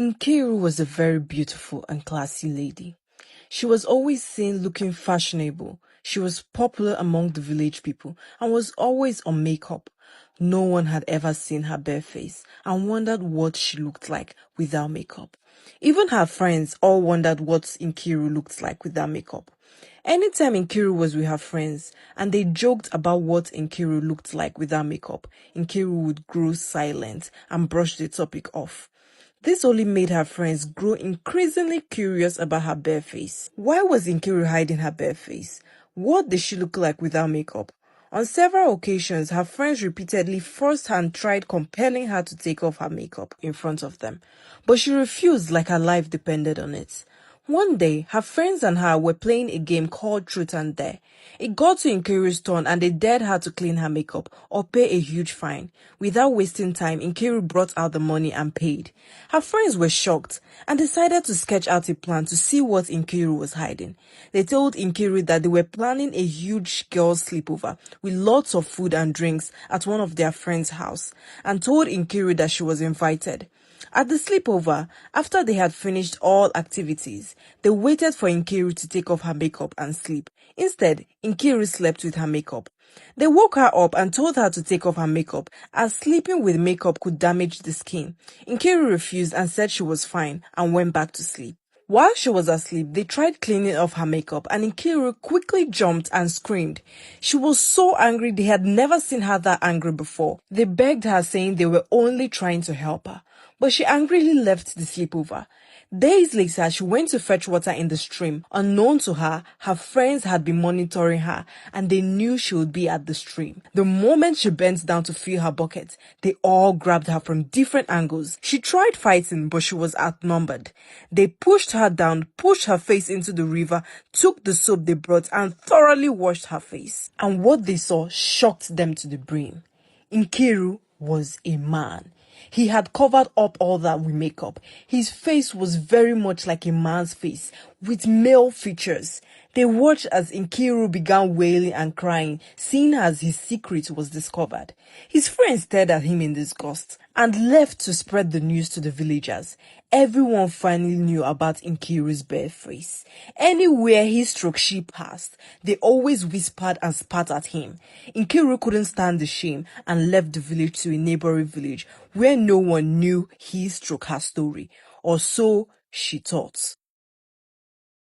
Nkiru was a very beautiful and classy lady. She was always seen looking fashionable. She was popular among the village people and was always on makeup. No one had ever seen her bare face and wondered what she looked like without makeup. Even her friends all wondered what Nkiru looked like without makeup. Anytime Nkiru was with her friends and they joked about what Nkiru looked like without makeup, Nkiru would grow silent and brush the topic off. This only made her friends grow increasingly curious about her bare face. Why was Nkiru hiding her bare face? What did she look like without makeup? On several occasions, her friends repeatedly forced her and tried compelling her to take off her makeup in front of them, but she refused like her life depended on it. One day, her friends and her were playing a game called Truth and Dare. It got to Nkiru's turn and they dared her to clean her makeup or pay a huge fine. Without wasting time, Nkiru brought out the money and paid. Her friends were shocked and decided to sketch out a plan to see what Nkiru was hiding. They told Nkiru that they were planning a huge girls' sleepover with lots of food and drinks at one of their friends' house and told Nkiru that she was invited. At the sleepover, after they had finished all activities, they waited for Nkiru to take off her makeup and sleep. Instead, Nkiru slept with her makeup. They woke her up and told her to take off her makeup as sleeping with makeup could damage the skin. Nkiru refused and said she was fine and went back to sleep. While she was asleep, they tried cleaning off her makeup and Nkiru quickly jumped and screamed. She was so angry they had never seen her that angry before. They begged her saying they were only trying to help her, but she angrily left the sleepover. Days later, she went to fetch water in the stream. Unknown to her, her friends had been monitoring her and they knew she would be at the stream. The moment she bent down to fill her bucket, they all grabbed her from different angles. She tried fighting, but she was outnumbered. They pushed her down, pushed her face into the river, took the soap they brought and thoroughly washed her face. And what they saw shocked them to the brim. Nkiru was a man. He had covered up all that with makeup. His face was very much like a man's face, with male features. They watched as Nkiru began wailing and crying, seeing as his secret was discovered. His friends stared at him in disgust and left to spread the news to the villagers. Everyone finally knew about Nkiru's bare face. Anywhere he stroke she passed, they always whispered and spat at him. Nkiru couldn't stand the shame and left the village to a neighboring village where no one knew he stroke her story, or so she thought.